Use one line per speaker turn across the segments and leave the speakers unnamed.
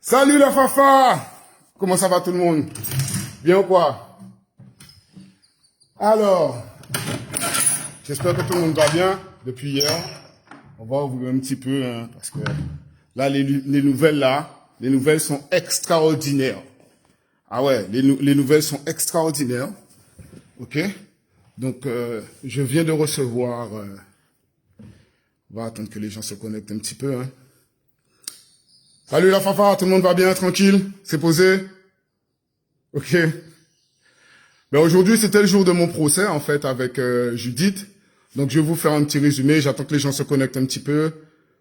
Salut la Fafa! Comment ça va tout le monde? Bien ou quoi? Alors, j'espère que tout le monde va bien depuis hier. On va ouvrir un petit peu, hein, parce que là, les nouvelles sont extraordinaires. Ah ouais, les nouvelles sont extraordinaires. Ok? Donc, je viens de recevoir... on va attendre que les gens se connectent un petit peu, hein. Salut la Fafa, tout le monde va bien, tranquille? C'est posé? Ok. Ben aujourd'hui, c'était le jour de mon procès, en fait, avec Judith. Donc, je vais vous faire un petit résumé. J'attends que les gens se connectent un petit peu.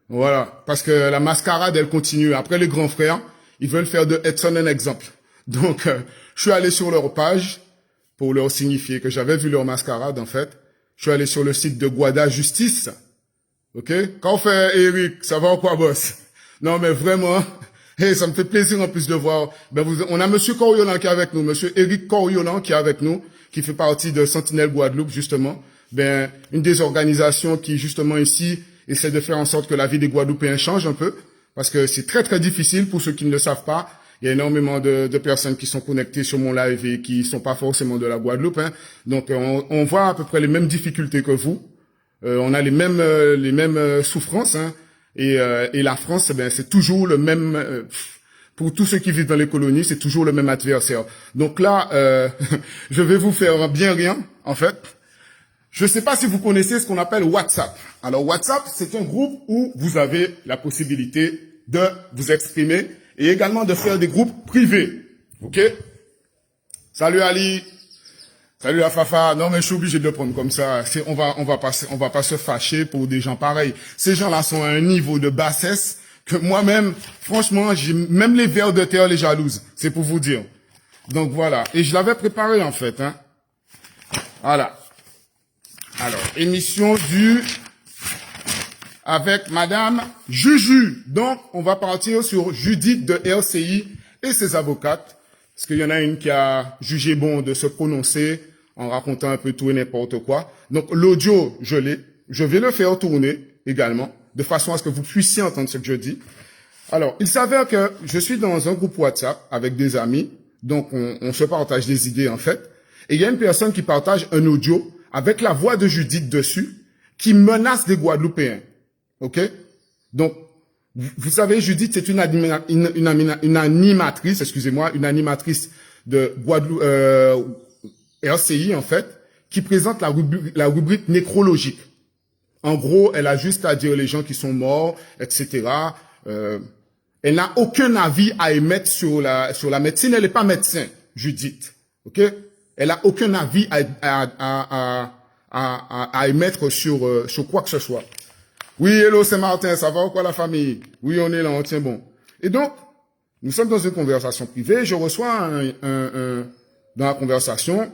Voilà. Parce que la mascarade, elle continue. Après, les grands frères, ils veulent faire de Edson un exemple. Donc, je suis allé sur leur page pour leur signifier que j'avais vu leur mascarade, en fait. Je suis allé sur le site de Guada Justice. Ok? Quand on fait Eric, ça va ou quoi, boss? Non, mais vraiment, hey, ça me fait plaisir en plus de voir. Ben on a Monsieur Coriolan qui est avec nous, Monsieur Eric Coriolan qui est avec nous, qui fait partie de Sentinelle Guadeloupe, justement. Ben, une des organisations qui, justement, ici, essaie de faire en sorte que la vie des Guadeloupéens change un peu. Parce que c'est très, très difficile pour ceux qui ne le savent pas. Il y a énormément de personnes qui sont connectées sur mon live et qui sont pas forcément de la Guadeloupe, hein. Donc, on voit à peu près les mêmes difficultés que vous. On a les mêmes souffrances, hein. Et la France, ben, c'est toujours le même, pour tous ceux qui vivent dans les colonies, c'est toujours le même adversaire. Donc là, je vais vous faire bien rien, en fait. Je ne sais pas si vous connaissez ce qu'on appelle WhatsApp. Alors WhatsApp, c'est un groupe où vous avez la possibilité de vous exprimer et également de faire des groupes privés. Ok? Salut Ali. Salut la Fafa. Non mais je suis obligé de le prendre comme ça. On va pas se fâcher pour des gens pareils. Ces gens-là sont à un niveau de bassesse que moi-même, franchement, même les vers de terre les jalouses. C'est pour vous dire. Donc voilà. Et je l'avais préparé en fait, hein. Voilà. Alors, émission avec Madame Juju. Donc, on va partir sur Judith de RCI et ses avocates. Parce qu'il y en a une qui a jugé bon de se prononcer en racontant un peu tout et n'importe quoi. Donc, l'audio, je l'ai. Je vais le faire tourner également, de façon à ce que vous puissiez entendre ce que je dis. Alors, il s'avère que je suis dans un groupe WhatsApp avec des amis. Donc, on se partage des idées, en fait. Et il y a une personne qui partage un audio avec la voix de Judith dessus, qui menace des Guadeloupéens. OK? Donc, vous savez, Judith, c'est une animatrice, excusez-moi, une animatrice de Guadeloupe, RCI, en fait, qui présente la rubrique nécrologique. En gros, elle a juste à dire les gens qui sont morts, etc. Elle n'a aucun avis à émettre sur la médecine. Elle n'est pas médecin, Judith. OK? Elle a aucun avis à émettre sur quoi que ce soit. Oui, hello, c'est Martin, ça va ou quoi la famille? Oui, on est là, on tient bon. Et donc, nous sommes dans une conversation privée, je reçois dans la conversation,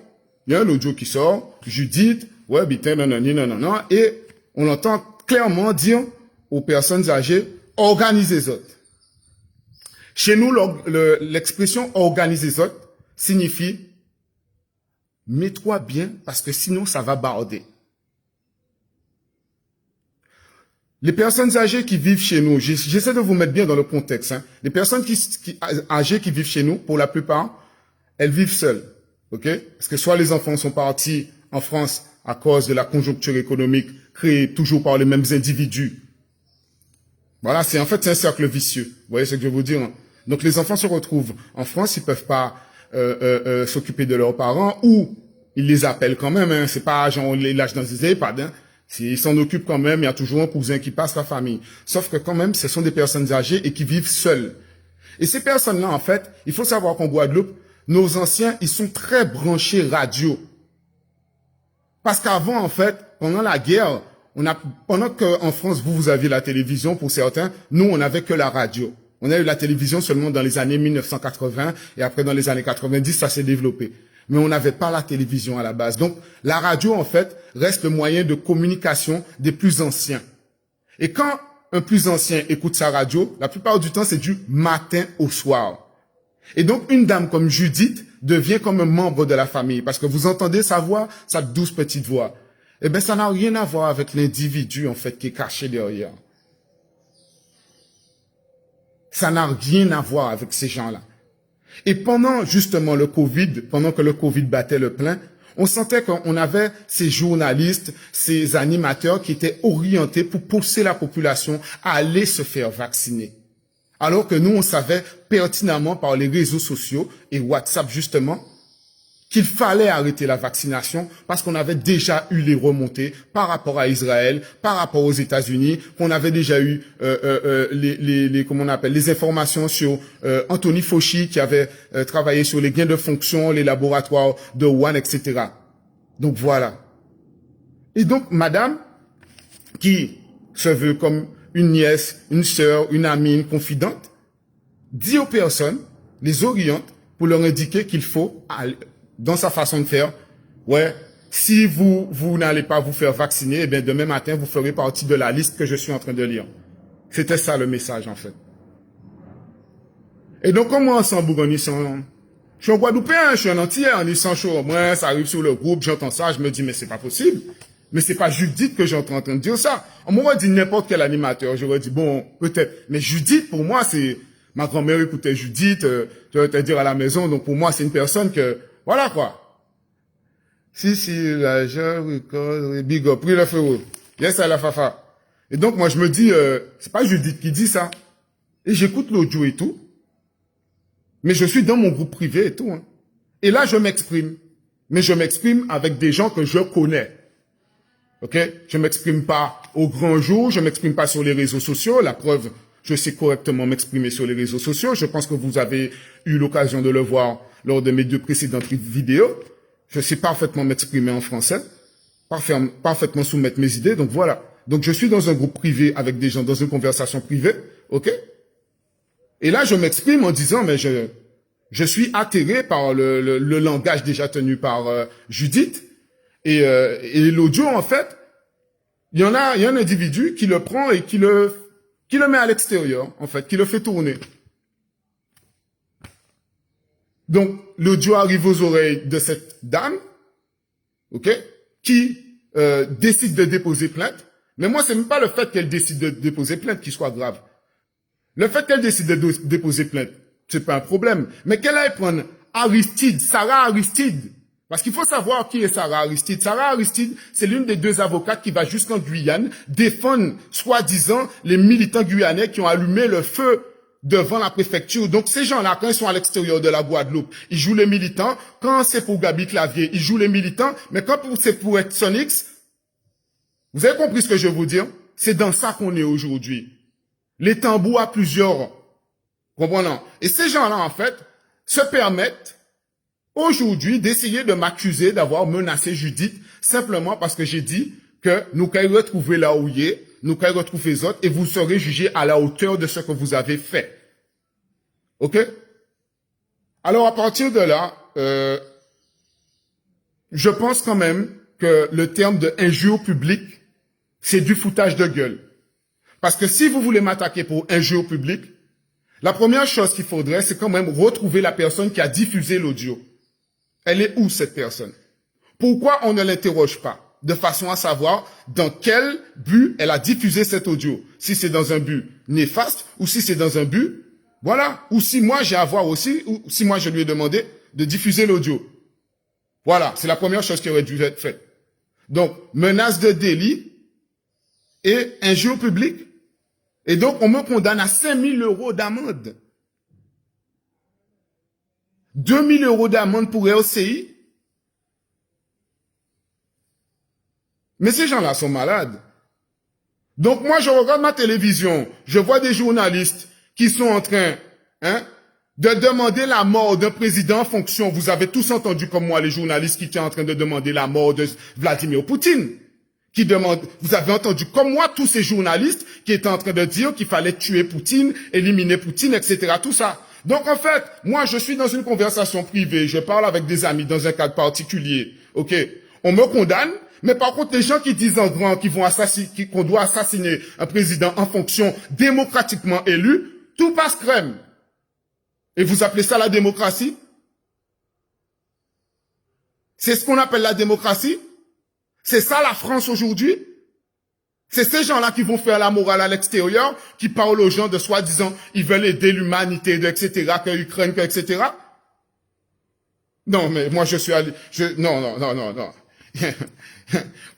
il y a un audio qui sort, Judith, ouais, bitin, non, et on entend clairement dire aux personnes âgées, organisez autres. Chez nous, l'expression organisez autres signifie mets-toi bien parce que sinon ça va barder. Les personnes âgées qui vivent chez nous, j'essaie de vous mettre bien dans le contexte, hein. Les personnes âgées qui vivent chez nous, pour la plupart, elles vivent seules. OK? Parce que soit les enfants sont partis en France à cause de la conjoncture économique créée toujours par les mêmes individus. Voilà, c'est un cercle vicieux. Vous voyez ce que je veux vous dire, hein? Donc les enfants se retrouvent en France, ils peuvent pas s'occuper de leurs parents, ou ils les appellent quand même, hein. C'est pas genre on les lâche dans des EHPAD, hein. S'ils s'en occupent quand même, il y a toujours un cousin qui passe la famille. Sauf que quand même, ce sont des personnes âgées et qui vivent seules. Et ces personnes-là, en fait, il faut savoir qu'en Guadeloupe, nos anciens, ils sont très branchés radio. Parce qu'avant, en fait, pendant la guerre, pendant qu'en France, vous aviez la télévision pour certains, nous, on n'avait que la radio. On a eu la télévision seulement dans les années 1980 et après dans les années 90, ça s'est développé. Mais on n'avait pas la télévision à la base. Donc, la radio, en fait, reste le moyen de communication des plus anciens. Et quand un plus ancien écoute sa radio, la plupart du temps, c'est du matin au soir. Et donc, une dame comme Judith devient comme un membre de la famille parce que vous entendez sa voix, sa douce petite voix. Eh bien, ça n'a rien à voir avec l'individu, en fait, qui est caché derrière. Ça n'a rien à voir avec ces gens-là. Et pendant justement le Covid, pendant que le Covid battait le plein, on sentait qu'on avait ces journalistes, ces animateurs qui étaient orientés pour pousser la population à aller se faire vacciner. Alors que nous, on savait pertinemment par les réseaux sociaux et WhatsApp justement qu'il fallait arrêter la vaccination parce qu'on avait déjà eu les remontées par rapport à Israël, par rapport aux États-Unis, qu'on avait déjà eu les informations sur Anthony Fauci qui avait travaillé sur les gains de fonction, les laboratoires de Wuhan, etc. Donc voilà. Et donc madame, qui se veut comme une nièce, une sœur, une amie, une confidente, dit aux personnes, les oriente pour leur indiquer qu'il faut aller dans sa façon de faire, ouais, si vous n'allez pas vous faire vacciner, eh bien, demain matin, vous ferez partie de la liste que je suis en train de lire. C'était ça le message, en fait. Et donc, comme moi, en Bourgogne, je suis un Guadeloupéen, je suis un Antillais, en Nissan chaud. Moi, ça arrive sur le groupe, j'entends ça, je me dis, mais c'est pas possible. Mais c'est pas Judith que j'entends en train de dire ça. On m'aurait dit n'importe quel animateur, j'aurais dit, bon, peut-être. Mais Judith, pour moi, c'est, ma grand-mère écoutait Judith, je vais te dire à la maison, donc pour moi, c'est une personne que, voilà quoi. Si, la jeune, big up, pris le feu. Yes, à la fafa. Et donc, moi, je me dis, c'est pas Judith qui dit ça. Et j'écoute l'audio et tout. Mais je suis dans mon groupe privé et tout. Hein. Et là, je m'exprime. Mais je m'exprime avec des gens que je connais. Ok? Je m'exprime pas au grand jour, je m'exprime pas sur les réseaux sociaux. La preuve, je sais correctement m'exprimer sur les réseaux sociaux. Je pense que vous avez eu l'occasion de le voir lors de mes 2 précédentes vidéos. Je sais parfaitement m'exprimer en français, parfaitement soumettre mes idées, donc voilà. Donc je suis dans un groupe privé avec des gens, dans une conversation privée, ok? Et là, je m'exprime en disant, mais je suis atterré par le langage déjà tenu par Judith. Et l'audio, en fait, il y a un individu qui le prend et qui le met à l'extérieur, en fait, qui le fait tourner. Donc, l'audio arrive aux oreilles de cette dame, ok, qui décide de déposer plainte. Mais moi, c'est même pas le fait qu'elle décide de déposer plainte qui soit grave. Le fait qu'elle décide de déposer plainte, c'est pas un problème. Mais qu'elle aille prendre Aristide, Sarah Aristide, parce qu'il faut savoir qui est Sarah Aristide. Sarah Aristide, c'est l'une des 2 avocates qui va jusqu'en Guyane défendre, soi-disant, les militants guyanais qui ont allumé le feu devant la préfecture. Donc, ces gens-là, quand ils sont à l'extérieur de la Guadeloupe, ils jouent les militants. Quand c'est pour Gabi Clavier, ils jouent les militants. Mais quand c'est pour Exonix, vous avez compris ce que je veux vous dire? C'est dans ça qu'on est aujourd'hui. Les tambours à plusieurs. Comprenez? Et ces gens-là, en fait, se permettent aujourd'hui d'essayer de m'accuser d'avoir menacé Judith simplement parce que j'ai dit que nous allons retrouver là où il est, nous allons retrouver les autres et vous serez jugés à la hauteur de ce que vous avez fait. Ok? Alors à partir de là, je pense quand même que le terme de injure publique, c'est du foutage de gueule. Parce que si vous voulez m'attaquer pour injure publique, la première chose qu'il faudrait, c'est quand même retrouver la personne qui a diffusé l'audio. Elle est où cette personne? Pourquoi on ne l'interroge pas? De façon à savoir dans quel but elle a diffusé cet audio. Si c'est dans un but néfaste ou si c'est dans un but, voilà. Ou si moi j'ai à voir aussi, ou si moi je lui ai demandé de diffuser l'audio. Voilà, c'est la première chose qui aurait dû être faite. Donc, menace de délit et injure publique. Et donc, on me condamne à 5 000 € d'amende. 2 000 € d'amende pour RCI. Mais ces gens-là sont malades. Donc moi, je regarde ma télévision, je vois des journalistes qui sont en train de demander la mort d'un président en fonction. Vous avez tous entendu comme moi les journalistes qui étaient en train de demander la mort de Vladimir Poutine. Vous avez entendu comme moi tous ces journalistes qui étaient en train de dire qu'il fallait tuer Poutine, éliminer Poutine, etc. Tout ça. Donc en fait, moi je suis dans une conversation privée, je parle avec des amis dans un cadre particulier. Ok, on me condamne. Mais par contre, les gens qui disent en grand qu'on doit assassiner un président en fonction démocratiquement élu, tout passe crème. Et vous appelez ça la démocratie? C'est ce qu'on appelle la démocratie? C'est ça la France aujourd'hui? C'est ces gens-là qui vont faire la morale à l'extérieur, qui parlent aux gens de soi-disant, ils veulent aider l'humanité, etc., que l'Ukraine, etc. Non, mais moi, je suis allé, non.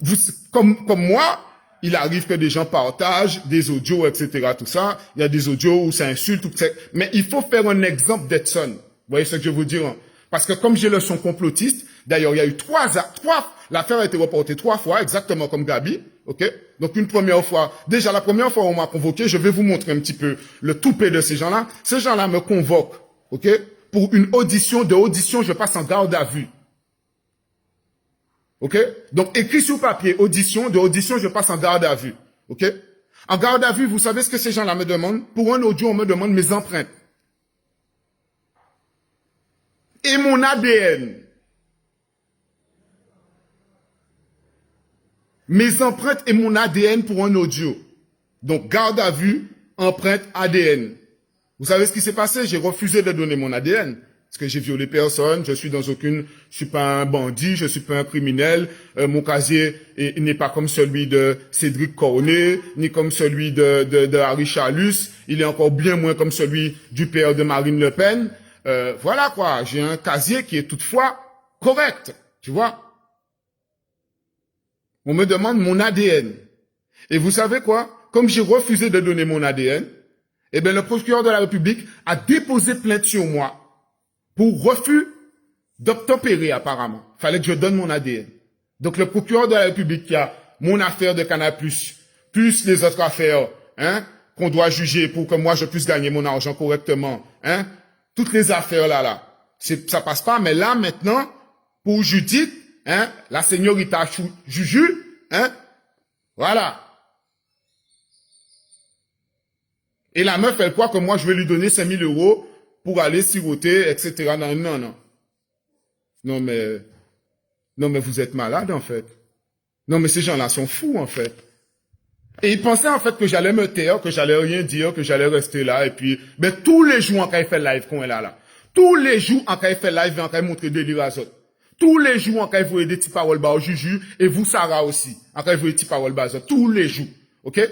Vous, comme moi, il arrive que des gens partagent des audios, etc., tout ça. Il y a des audios où ça insulte, tout ça. Mais il faut faire un exemple d'Edson. Vous voyez ce que je veux dire? Hein? Parce que comme j'ai le son complotiste, d'ailleurs, il y a eu l'affaire a été reportée 3 fois, exactement comme Gabi, ok? Donc une première fois, déjà la première fois on m'a convoqué, je vais vous montrer un petit peu le toupet de ces gens-là. Ces gens-là me convoquent, ok? Pour une audition, je passe en garde à vue. Ok? Donc, écrit sur papier, audition, je passe en garde à vue. Ok? En garde à vue, vous savez ce que ces gens-là me demandent? Pour un audio, on me demande mes empreintes. Et mon ADN. Mes empreintes et mon ADN pour un audio. Donc, garde à vue, empreinte, ADN. Vous savez ce qui s'est passé? J'ai refusé de donner mon ADN. Parce que j'ai violé personne, je suis pas un bandit, je suis pas un criminel, mon casier n'est pas comme celui de Cédric Cornet, ni comme celui de Harry Chalus, il est encore bien moins comme celui du père de Marine Le Pen. Voilà quoi, j'ai un casier qui est toutefois correct, tu vois. On me demande mon ADN. Et vous savez quoi? Comme j'ai refusé de donner mon ADN, eh bien le procureur de la République a déposé plainte sur moi pour refus d'obtempérer apparemment. Fallait que je donne mon ADN. Donc le procureur de la République qui a mon affaire de Canal+, plus les autres affaires, hein, qu'on doit juger pour que moi je puisse gagner mon argent correctement, hein, toutes les affaires là, ça passe pas. Mais là maintenant, pour Judith, hein, la señorita Juju, hein, voilà. Et la meuf, elle croit que moi je vais lui donner 5 000 € pour aller siroter, etc. Non. Non, mais vous êtes malade, en fait. Non, mais ces gens-là sont fous, en fait. Et ils pensaient, en fait, que j'allais me taire, que j'allais rien dire, que j'allais rester là, et puis, mais tous les jours, en quand il fait live, qu'on est là. Tous les jours, en quand il fait live, en quand il montre des livres à autres. Tous les jours, en quand il voit des petits paroles bas au Juju, et vous, Sarah aussi, en quand il voit des petits paroles bas, tous les jours. OK?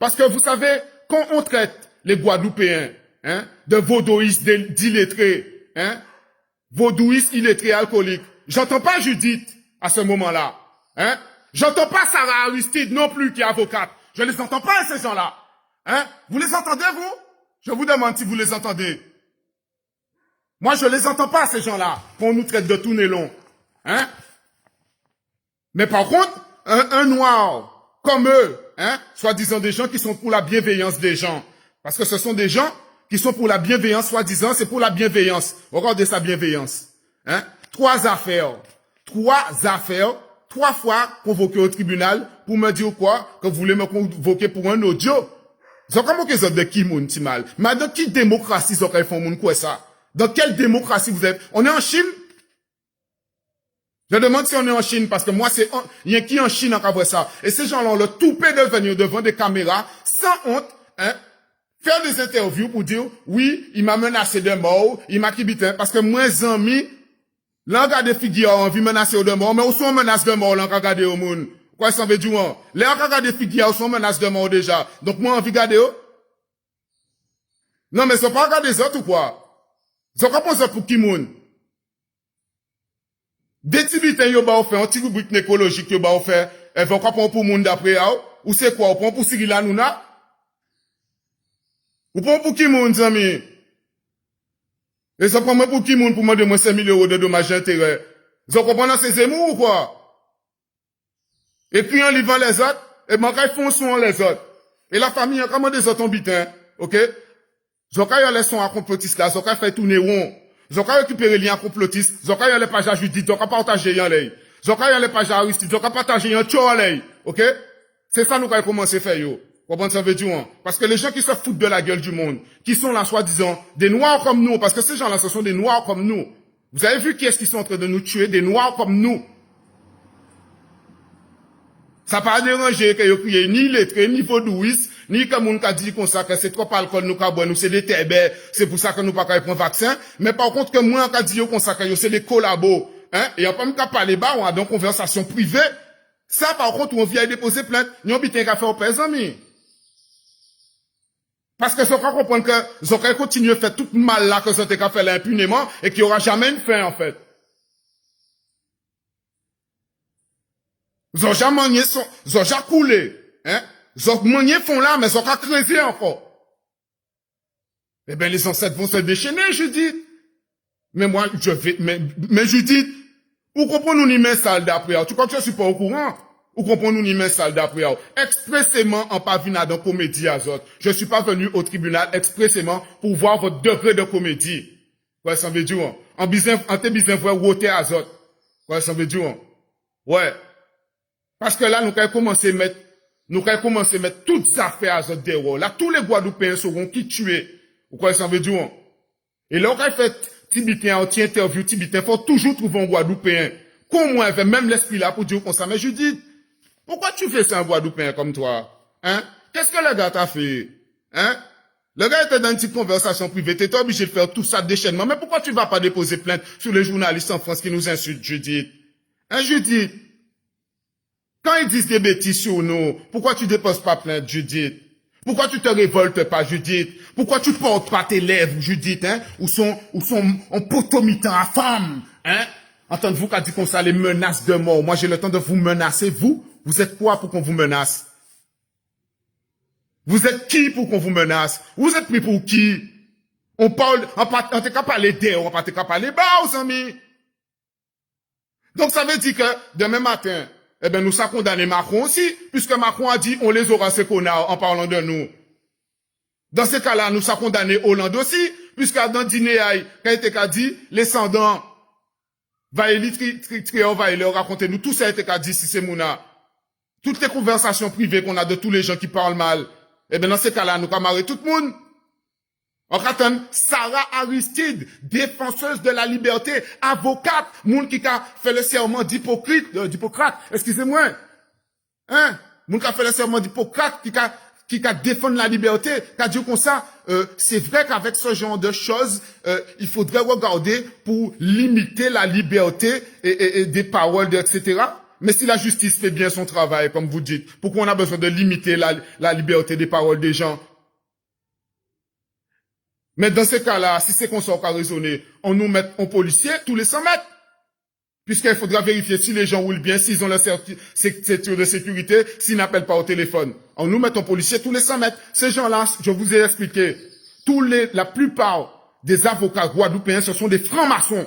Parce que vous savez, quand on traite les Guadeloupéens, hein, de vaudouistes d'illettrés, hein, vaudouistes illettrés alcooliques. J'entends pas Judith à ce moment-là, hein. J'entends pas Sarah Aristide non plus qui est avocate. Je les entends pas ces gens-là, hein. Vous les entendez vous? Je vous demande si vous les entendez. Moi je les entends pas ces gens-là qu'on nous traite de tout nélon, hein. Mais par contre, un noir comme eux, hein, soi-disant des gens qui sont pour la bienveillance des gens, parce que ce sont des gens qui sont pour la bienveillance, soi-disant, c'est pour la bienveillance. Regardez sa bienveillance. Hein? 3 affaires. 3 fois convoqué au tribunal pour me dire quoi? Que vous voulez me convoquer pour un audio. Ils ont convoqué ça de qui, moun, si mal? Mais dans quelle démocratie, ils ont fait moun quoi ça? Dans quelle démocratie vous êtes? On est en Chine? Je demande si on est en Chine, parce que moi, il y a qui en Chine en vrai ça? Et ces gens-là ont le toupet de venir devant des caméras, sans honte, hein? Faire des interviews pour dire, oui, il m'a menacé de mort, il m'a kibité, parce que moi, amis, là, regardez figures, on vit menacer de mort, mais où sont menaces de mort, là, regardez au monde? Quoi, ça veut dire, là, regardez figures, où sont menaces de mort déjà. Donc, moi, on vit regarder, non, mais ils sont pas regardés les autres ou quoi? Ils sont pas posés pour qui moun? Des petits bitins, yo, ba, fait, un petit rubrique écologique, yo, ba, fait, elles vont prendre pour moun d'après, ou c'est quoi? On prend pour Cyril Hanouna? Ou prend pour qui moun, zami? Et ça prend moi pour qui moun pour demander moi 5 000 € de dommages et intérêts? Ils ont compris dans ces émoux ou quoi? Et puis en livrant les autres, et ben quand ils font son les autres. Et la famille, comment des autres ont bitin, ok? Ils ont quand les sons à complotistes là, ils ont quand fait tourner rond. Ils ont quand récupéré les liens complotistes, ils ont quand les pages à Judith, ils ont quand partagé yan lay. Ils ont quand les pages à Aristide, ils ont quand partagé yan tcho lay, ok? C'est ça nous quand commencer à faire yo. Comment ça veut dire, hein? Parce que les gens qui se foutent de la gueule du monde, qui sont là, soi-disant, des noirs comme nous, parce que ces gens-là, ce sont des noirs comme nous. Vous avez vu qui est-ce qui sont en train de nous tuer? Des noirs comme nous. Ça n'a pas dérangé que vous criez ni lettré, ni vaudouiste, ni comme on a dit qu'on ça, que c'est trop alcool, nous, nous, c'est des tébés, c'est pour ça que nous pas prendre vaccin. Mais par contre, que moi, on a dit qu'on ça, c'est des collabos, hein? Et on peut même pas parler bas, on a donc conversation privée. Ça, par contre, on vient déposer plainte, yon bitin qu'à faire au père, amis. Parce que ça, on comprendre que, ça va continuer à faire tout le mal là, que ça t'est qu'à faire là impunément, et qu'il y aura jamais une fin, en fait. Ils ont jamais manié ils ont jamais coulé, hein. Ils ont manié font là, mais ils ont qu'à creuser encore. Eh ben, les ancêtres vont se déchaîner, Judith. Mais moi, je vais, mais Judith, où comprenons nous met salle d'après? Tu crois que je suis pas au courant? Où comprenons nous met salle d'après? Expressément, en pas venu dans comédie à autres. Je suis pas venu au tribunal expressément pour voir votre degré de comédie. Ouais, ça veut dire, en te bizin, voir woter à autres. Ouais, ça veut dire, ouais. Parce que là, nous allons commencer à mettre toutes les affaires à autres dehors. Là, tous les Guadeloupéens seront qui tués. Vous croyez ça veut dire? Et là, on a fait Tibitin, interview Tibitin, faut toujours trouver un Guadeloupéen. Comment avait même l'esprit là pour dire comme ça. Mais je dis, pourquoi tu fais ça un Guadeloupéen comme toi? Hein? Qu'est-ce que le gars t'a fait? Hein? Le gars était dans une petite conversation privée, t'étais obligé de faire tout ça déchaînement. Mais pourquoi tu vas pas déposer plainte sur les journalistes en France qui nous insultent, Judith? Hein, Judith? Quand ils disent des bêtises sur nous, pourquoi tu déposes pas plainte, Judith? Pourquoi tu te révoltes pas, Judith? Pourquoi tu portes pas tes lèvres, Judith, hein? Ou sont en potomitant à femme, hein? Entendez-vous qu'a dit comme ça les menaces de mort? Moi, j'ai le temps de vous menacer, vous? Vous êtes quoi pour qu'on vous menace? Vous êtes qui pour qu'on vous menace? Vous êtes pris pour qui? On parle, on t'est qu'à parler d'air, on t'est qu'à parler bas, aux amis. Donc, ça veut dire que, demain matin, eh ben, nous ça condamné Macron aussi, puisque Macron a dit, on les aura ces connards en parlant de nous. Dans ce cas-là, nous ça condamné Hollande aussi, puisque dans le dîner, quand il était dit, les sandans, va leur raconter nous, tout ça a été dit si c'est Mouna. Toutes les conversations privées qu'on a de tous les gens qui parlent mal, eh ben, dans ce cas-là, nous camarades tout le monde. On attend Sarah Aristide, défenseuse de la liberté, avocate, moun qui a fait le serment d'Hippocrate, excusez-moi. Hein? Moun qui a fait le serment d'Hippocrate, qui a défendu la liberté, qui a dit comme ça, c'est vrai qu'avec ce genre de choses, il faudrait regarder pour limiter la liberté et des paroles, etc. Mais si la justice fait bien son travail, comme vous dites, pourquoi on a besoin de limiter la liberté des paroles des gens? Mais dans ce cas-là, si c'est qu'on s'en qu'à raisonner, on nous met en policier tous les 100 mètres. Puisqu'il faudra vérifier si les gens roulent bien, s'ils ont leur ceinture de sécurité, s'ils n'appellent pas au téléphone. On nous met en policier tous les 100 mètres. Ces gens-là, je vous ai expliqué, la plupart des avocats guadeloupéens, ce sont des francs-maçons.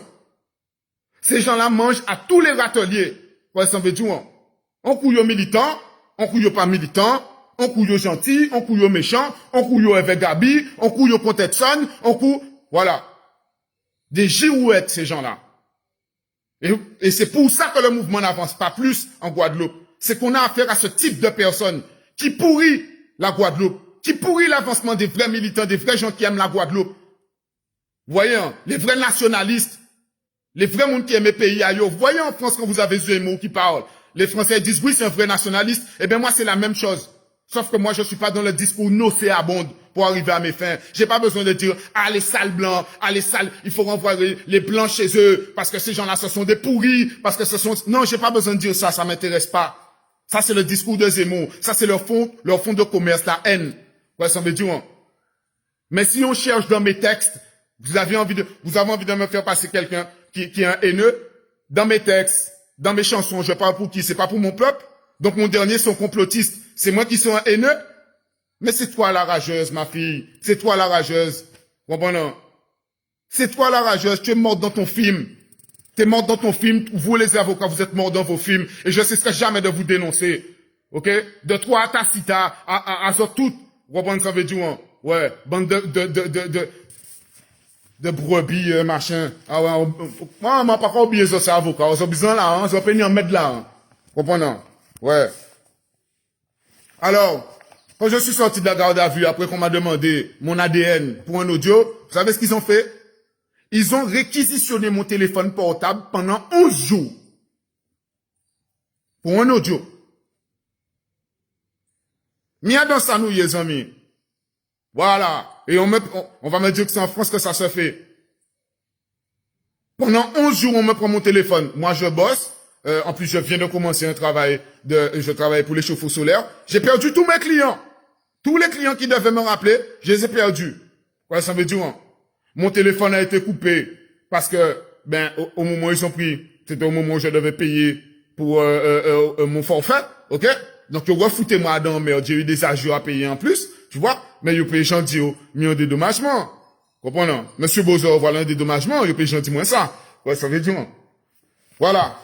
Ces gens-là mangent à tous les râteliers. Ouais, ça veut dire, on couille militants, on couille pas militants, on couille gentil, on couille méchant, on couille avec Gabi, on couille Contetson, on couille, voilà. Des girouettes, ces gens-là. Et c'est pour ça que le mouvement n'avance pas plus en Guadeloupe. C'est qu'on a affaire à ce type de personnes qui pourrit la Guadeloupe, qui pourrit l'avancement des vrais militants, des vrais gens qui aiment la Guadeloupe. Vous voyez, hein, les vrais nationalistes, les vrais gens qui aiment le pays ailleurs. Vous voyez en France quand vous avez Zemmour qui parle, les Français disent oui, c'est un vrai nationaliste. Eh bien moi, c'est la même chose. Sauf que moi, je suis pas dans le discours nauséabond pour arriver à mes fins. J'ai pas besoin de dire, ah, les sales blancs, ah, les sales, il faut renvoyer les blancs chez eux, parce que ces gens-là, ce sont des pourris, parce que ce sont, non, j'ai pas besoin de dire ça, ça m'intéresse pas. Ça, c'est le discours de Zemmour. Ça, c'est leur fond de commerce, la haine. Ouais, ça veut dire, hein. Mais si on cherche dans mes textes, vous avez envie de me faire passer quelqu'un qui est un haineux, dans mes textes, dans mes chansons, je parle pour qui? C'est pas pour mon peuple. Donc, mon dernier sont complotistes. C'est moi qui suis un haineux? Mais c'est toi la rageuse, ma fille. C'est toi la rageuse. Comprenez? C'est toi la rageuse. Tu es morte dans ton film. Tu es morte dans ton film. Vous, les avocats, vous êtes morts dans vos films. Et je ne cesserai jamais de vous dénoncer. OK? De toi à Tacita, à tout. Comprenez, ça veut dire, hein? Ouais. Bande de brebis, machin. Ah ouais, moi, m'a pas oublié ça, c'est avocat. On a besoin là, hein. On a pas en mettre là, hein. Comprenez? Ouais. Alors, quand je suis sorti de la garde à vue, après qu'on m'a demandé mon ADN pour un audio, vous savez ce qu'ils ont fait? Ils ont réquisitionné mon téléphone portable pendant 11 jours. Pour un audio. Mia dans ça, nous, les amis. Voilà. Et on va me dire que c'est en France que ça se fait. Pendant 11 jours, on me prend mon téléphone. Moi, je bosse. En plus, je viens de commencer je travaille pour les chauffe-eau solaires. J'ai perdu tous mes clients. Tous les clients qui devaient me rappeler, je les ai perdus. Ouais, ça veut dire, hein? Mon téléphone a été coupé parce que, au moment où ils ont pris, c'était au moment où je devais payer pour mon forfait, ok? Donc, refoutez-moi dans merde. J'ai eu des agios à payer en plus, tu vois? Mais ils payent gentil, mis un dédommagement. Comprenez? Monsieur Bozo, voilà un dédommagement, ils payent gentil moins ça. Ouais, ça veut dire, hein? Voilà.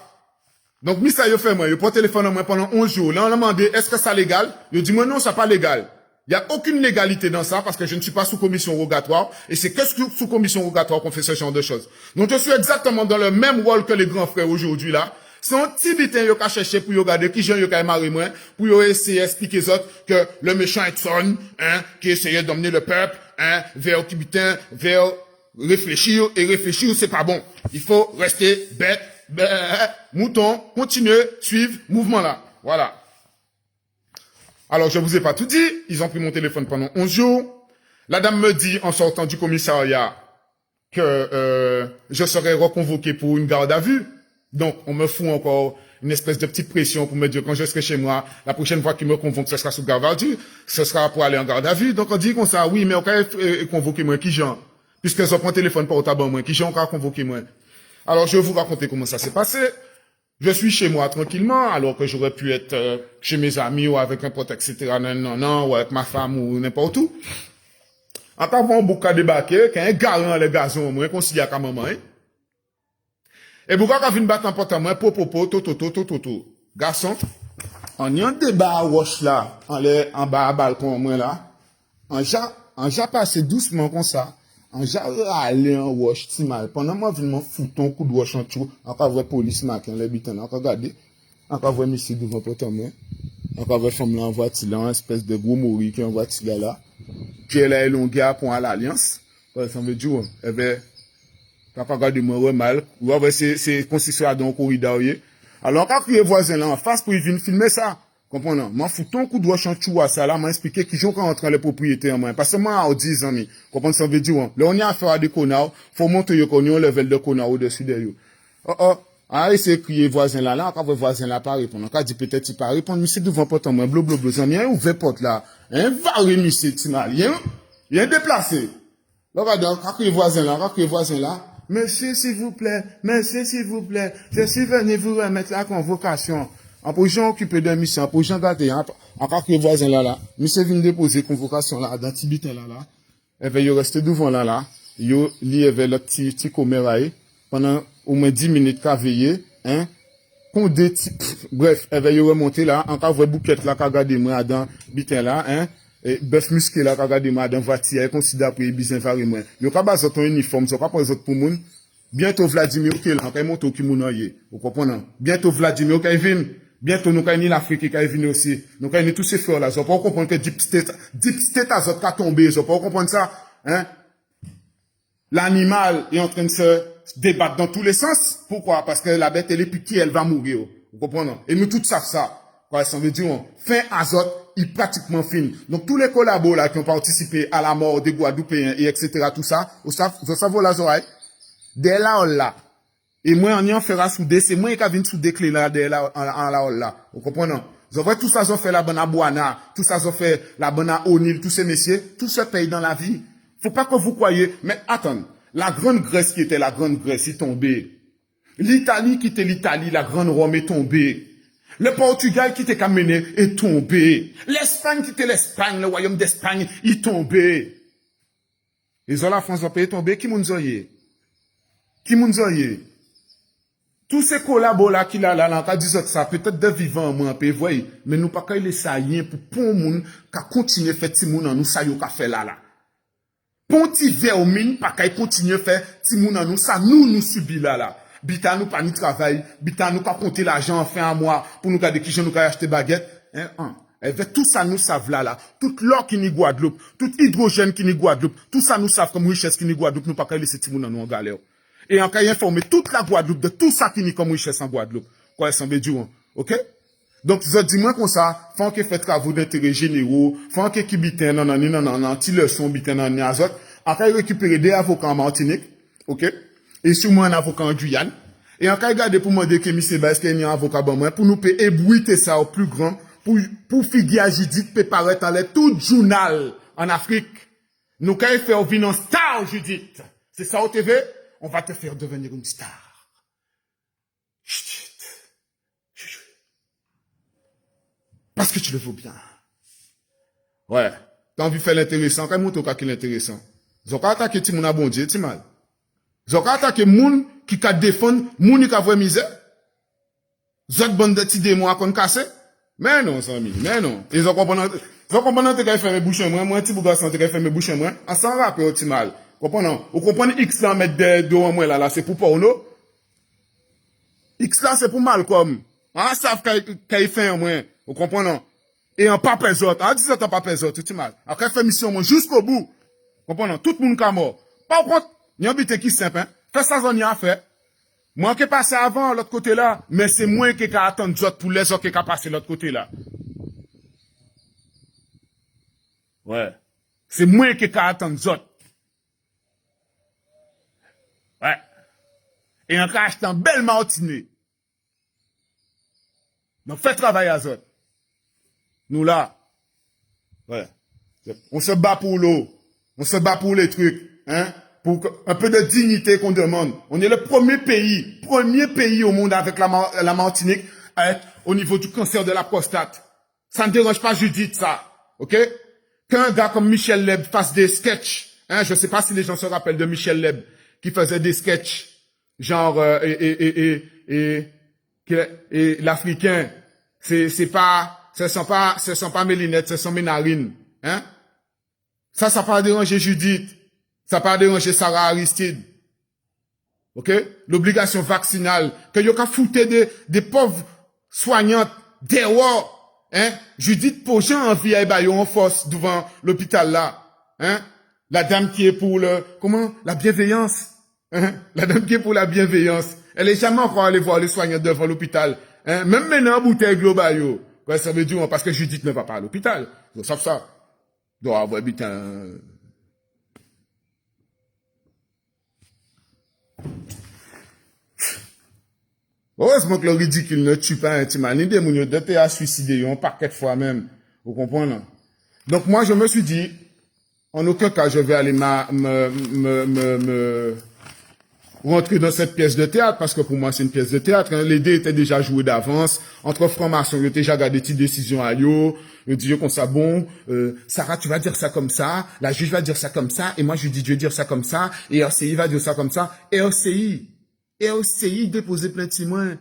Donc, ça, il fait moi, il prend téléphone à moi pendant 11 jours. Là, on a demandé, est-ce que ça légal? Il dit, moi, non, ça pas légal. Il n'y a aucune légalité dans ça parce que je ne suis pas sous commission rogatoire et c'est que sous commission rogatoire qu'on fait ce genre de choses. Donc, je suis exactement dans le même rôle que les grands frères aujourd'hui, là. C'est un petit bitin, yo ka chercher pour regarder qui j'en yo ka marrer moi, pour yo essayer d'expliquer aux autres que le méchant est son, qui essayait d'emmener le peuple, vers qui bitin, vers réfléchir, et réfléchir, c'est pas bon. Il faut rester bête, mouton, continuer, suivre, mouvement là. Voilà. Alors, je vous ai pas tout dit. Ils ont pris mon téléphone pendant 11 jours. La dame me dit, en sortant du commissariat, que je serai reconvoqué pour une garde à vue. Donc, on me fout encore une espèce de petite pression pour me dire, quand je serai chez moi, la prochaine fois qu'ils me convoquent, ce sera sous garde à vue. Ce sera pour aller en garde à vue. Donc, on dit comme ça, oui, mais on peut convoquer moi, qui j'en? Puisque je prends téléphone par au tabac, moi, qui j'en encore convoqué moi? Alors, je vais vous raconter comment ça s'est passé. Je suis chez moi tranquillement, alors que j'aurais pu être chez mes amis ou avec un pote, etc., non, ou avec ma femme ou n'importe où. En tant qu'on bouca débarqué, qu'un garant les gazons, moi, considère comme maman, hein. Et bouca quand vient battre en porte à moi, toto. Garçon, on y a un débat à wash là, en bas à balcon, moi là. En ja passé doucement comme ça. En ja aller en wash, si mal. Pendant moi, je me fous ton coup de wash en tout. Encore voir police maquin, les bitans, encore regarder. Encore voir monsieur devant porte à moi. Encore voir femme là en voiture là, une espèce de gros mori qui en voiture là. Qui est là, longueur pour l'alliance. Ouais, ça veut dire, eh ben, t'as pas regardé moi, mal. Ouais, c'est construction dans le corridor, alors, quand les voisins là en face pour ils viennent filmer ça, comprenez? Moi, fous ton coup de wash en tout à ça là, m'a expliqué qui j'ont rentré les propriétaires, moi. Parce que moi, à 10 ans, comprenez, ça veut dire, là, on y a affaire à des connards, faut monter yo qu'on y a un level de connards au-dessus de eux. Ah, c'est crier voisin là, quand votre voisin là pas répondre. Quand dit peut-être il pas répondre, monsieur devant porte moi, blablabla, ça m'y a ouvert porte là. Varé, monsieur, Timal, il y a un déplacé. Là, regardez, quand les voisins là, monsieur, s'il vous plaît, je suis venu vous remettre la convocation. En position occupée d'un mission, en position gardée, encore que les voisins là, monsieur vient déposer convocation là, dans Tibitin là, et bien, il resté devant là, il y avait le petit coméraille, pendant au moins 10 minutes qu'à veiller, bref, elle va y remonter là, encore vrai bouquette là, qu'à garder moi, dans bitin là, et bœuf musqué là, qu'à garder moi, dans voiture, elle considère pour les bisins farés moi. Yo, qu'à bas ton uniforme, so, qu'à pas les autres pour moun, bientôt Vladimir, qui est là, qu'à monte au kimonoye, vous comprenez? Bientôt Vladimir, qu'à vient, bientôt nous qu'à ni l'Afrique, qu'à venir aussi, nous qu'à ni tous ces frères là, so, pas comprendre que Deep State a zot qu'à tomber, so, pas comprendre ça, L'animal est en train de se débattre dans tous les sens. Pourquoi? Parce que la bête, elle est piquée, elle va mourir. Vous comprenez? Et nous tous savons ça. Quoi, ça veut dire, fin azote, il pratiquement fin. Donc, tous les collabos là qui ont participé à la mort des Guadeloupéens et etc., tout ça, vous savez, les oreilles, dès là, et moi, on y en fera souder, c'est moi qui viens souder clé là, dès là, là. Vous comprenez? Vous voyez, tout ça, ils ont fait la bonne à Boana, tout ça, ils ont fait la bonne à O'Neill, tous ces messieurs, tout se paye dans la vie. Faut pas que vous croyez, mais attends, la grande Grèce qui était la grande Grèce est tombée. L'Italie qui était l'Italie, la grande Rome est tombée. Le Portugal qui était Cameroun est tombé. L'Espagne qui était l'Espagne, le royaume d'Espagne est tombé. Et la France va pas tomber, qui nous oye? Qui nous oye? Tous ces collabos là qui là, on dit ça, peut-être de vivants, moi, peut voyez, mais nous pas qu'à laisser rien pour moun, qu'à continuer faire ti moun, nous, ça yo qu'a fait là. Ponti vermine, pas qu'à continuer faire ti moun, nous, ça, nous subit là. Bita nous pas ni travail, bita nous pas compter l'argent en fin à mois, pour nous garder qui j'en nous acheter baguette, tout ça nous savent là. Tout l'or qui ni Guadeloupe, tout hydrogène qui ni Guadeloupe, tout ça nous savent comme richesse qui ni Guadeloupe, nous pas qu'à laisser ti moun, nous en galère. Et en cas informer toute la Guadeloupe de tout ça qui n'est comme richesse en Guadeloupe. Quoi, ça veut dire, ok? Donc, je dis moi comme ça, faut qu'on fait travaux d'intérêt généraux, faut qu'on qui bitin, non, ti leçon bitin, non, azot, après récupérer des avocats en Martinique, ok? Et sûrement un avocat en Guyane, Et en cas de pour demander que M. Baez, qu'il y a un avocat, pour nous ébruiter ça au plus grand, pour figuer Judith, peut paraître dans les tout journal en Afrique. Nous, quand il fait venir une star, Judith. C'est ça au TV? On va te faire devenir une star. Judith. Parce que tu le vaux bien. Ouais. T'as envie de faire l'intéressant, quand même, t'as l'intéressant. Ils ont pas attaqué tout le monde à bon Dieu, mal. Ils ont pas attaqué moun qui ka défendre, moun qui a vraie misère. Zot bande de petits démons à qu'on casse. Mais non, ça ami, mais non. Ils ont compris, que fait mes bouches moi, petit bougasson, que fait mes bouches moi, en sans rappel, petit mal. Comprenez? Vous comprenez X là, mettre de moi là, c'est pour porno. X là, c'est pour Malcolm. On savent qu'il fait un moins. Vous comprenez? Et en pas pesot. En 17 ans, pas pesot, tout mal. Après, fait mission, moi, jusqu'au bout. Comprenez? Tout le monde est mort. Par contre, il y a un but qui est simple, hein. Fais ça, on y a fait. Moi, qui est passé avant, l'autre côté là, mais c'est moi qui ai attendu d'autres pour les autres qui est passé l'autre côté là. Ouais. C'est moi qui ai attendu d'autres. Ouais. Et on a acheté un bel martinet. Donc, faites travailler à autres. Nous là. Ouais. On se bat pour l'eau. On se bat pour les trucs. Hein? Pour un peu de dignité qu'on demande. On est le premier pays au monde avec la Martinique au niveau du cancer de la prostate. Ça ne dérange pas Judith, ça. OK? Qu'un gars comme Michel Leb fasse des sketchs, hein, je sais pas si les gens se rappellent de Michel Leb, qui faisait des sketchs, genre, et l'Africain, ce sont pas Mélinette, ce sont mes narines, hein? Ça pas dérangé Judith. Ça pas déranger Sarah Aristide. OK? L'obligation vaccinale. Que y'a qu'à foutre des pauvres soignantes, des rois. Hein? Judith Pogé en vie en force devant l'hôpital là. Hein? La dame qui est pour la bienveillance. Hein? La dame qui est pour la bienveillance. Elle est jamais encore allée voir les soignants devant l'hôpital. Hein? Même maintenant, bouteille globale, yo. Ouais, ça veut dire, parce que Judith ne va pas à l'hôpital. Vous savez ça. Doit avoir putain. Heureusement que le ridicule ne tue pas un petit man. Ni des mounions de te à suicider, un paquet de fois même. Vous comprenez? Donc moi, je me suis dit, en aucun cas, je vais aller rentrer dans cette pièce de théâtre, parce que pour moi, c'est une pièce de théâtre. Hein. Les dés étaient déjà joués d'avance. Entre francs-maçons, ils ont déjà gardé des petites décisions à yo. Ils disent qu'on ça bon, Sarah, tu vas dire ça comme ça, la juge va dire ça comme ça, et moi, je dis, je vais dire ça comme ça, et RCI va dire ça comme ça, et RCI déposer plein de témoins.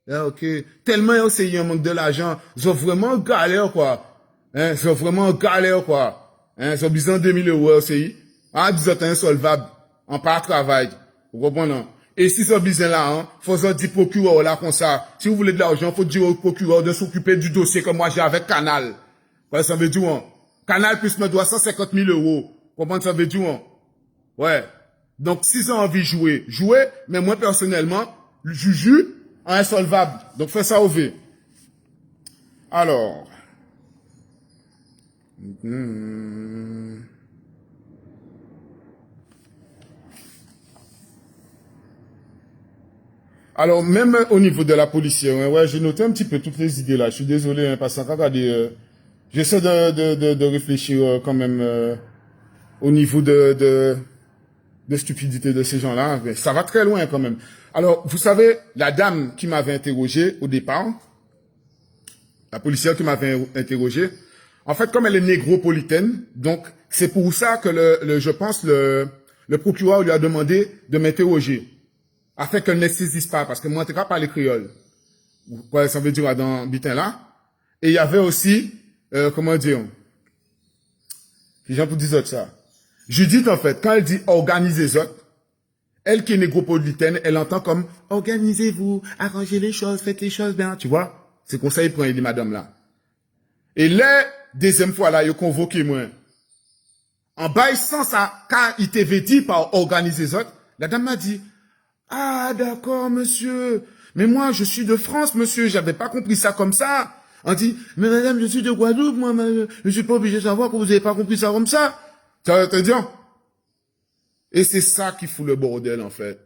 Ah, ok. Tellement RCI en manque de l'argent. Ils ont vraiment galère, quoi. Hein, ils ont vraiment galère, quoi. Hein, ils ont besoin de 2000 € RCI. Ah, ils ont insolvable. En pas travail. Vous comprenez? Et si ils ont besoin là, hein, faut se dire procureur là, comme ça. Si vous voulez de l'argent, faut dire au procureur de s'occuper du dossier que moi j'ai avec Canal. Ouais, ça veut dire, hein. Canal plus me doit 150 000 €. Vous comprenez, ça veut dire, hein? Ouais. Donc, s'ils ont envie de jouer, mais moi, personnellement, le juge insolvable. Donc, fais ça au V. Alors. Alors, même au niveau de la police, ouais, j'ai noté un petit peu toutes les idées là. Je suis désolé, hein, parce que regardez, j'essaie de réfléchir quand même au niveau de stupidité de ces gens-là. Ça va très loin quand même. Alors, vous savez, la dame qui m'avait interrogé au départ, la policière qui m'avait interrogé, en fait, comme elle est négropolitaine, donc c'est pour ça que je pense le procureur lui a demandé de m'interroger, afin qu'elle ne saisisse pas, parce que moi, en tout cas, pas les créoles. Quoi, ça veut dire dans Bitin là. Et il y avait aussi, comment dire, les gens pour dire ça. Judith, en fait, quand elle dit organisez autres, elle qui est négropolitaine, elle entend comme organisez-vous, arrangez les choses, faites les choses bien, tu vois. C'est comme ça il prend les madame là. Et la deuxième fois là, il a convoqué moi. En bas, sans ça, quand il t'avait dit par organiser autres, la dame m'a dit, ah d'accord monsieur, mais moi je suis de France monsieur, j'avais pas compris ça comme ça. On dit, mais madame, je suis de Guadeloupe, moi, je suis pas obligé de savoir que vous avez pas compris ça comme ça. Ça veut te dire? Et c'est ça qui fout le bordel, en fait.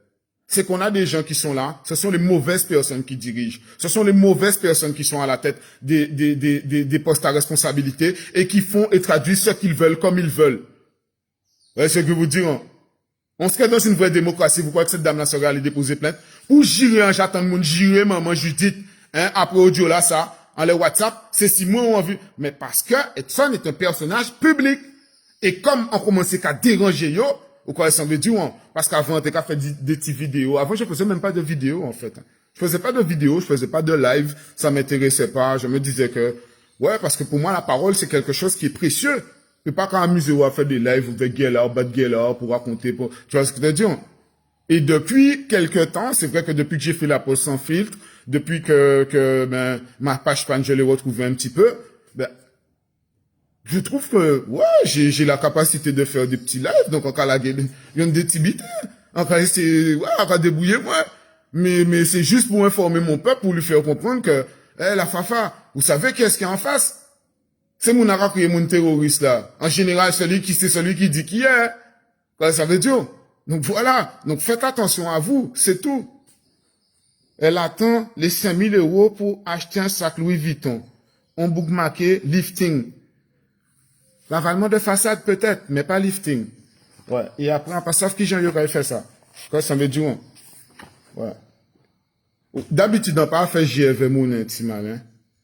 c'est qu'on a des gens qui sont là, ce sont les mauvaises personnes qui dirigent, ce sont les mauvaises personnes qui sont à la tête des postes à responsabilité et qui font et traduisent ce qu'ils veulent comme ils veulent. Vous voyez ce que je vous dis, hein? On serait dans une vraie démocratie, vous croyez que cette dame-là serait allée déposer plainte? Pour gérer un j'attends le monde, gérer maman Judith, hein, après audio là, ça, en les WhatsApp, c'est si moi on a vu. Mais parce que Edson est un personnage public. Et comme on commençait qu'à déranger yo, ou quoi, ça veut dire, hein, parce qu'avant, on était qu'à faire des petites vidéos. Avant, je faisais même pas de vidéos, en fait. Je faisais pas de vidéos, je faisais pas de live, ça m'intéressait pas. Je me disais que, ouais, parce que pour moi, la parole, c'est quelque chose qui est précieux. Je peux pas qu'à amuser ou à faire des lives ou des guerres, bas de guerres pour raconter, pour, tu vois ce que je veux dire? Et depuis quelque temps, c'est vrai que depuis que j'ai fait la pause sans filtre, depuis que ben, ma page fan, je l'ai retrouvée un petit peu, ben, je trouve que, ouais, j'ai la capacité de faire des petits lives, donc on a la gueule, il y a des petits bits, on a essayer, ouais, on a débrouiller, moi. Mais c'est juste pour informer mon peuple, pour lui faire comprendre que, la Fafa, vous savez qui est-ce qu'il y a en face? C'est mon ara qui est mon terroriste, là. En général, c'est celui qui dit qui est. Quoi, ça veut dire? Donc voilà. Donc faites attention à vous. C'est tout. Elle attend les 5 000 € pour acheter un sac Louis Vuitton. On bookmarqué lifting. L'avalement de façade peut-être, mais pas lifting. Ouais. Et après, on passe à qui j'en aurait fait ça. Quoi, ça veut dire? Ouais. D'habitude, on n'a pas fait JV Mounen, Timal, hein.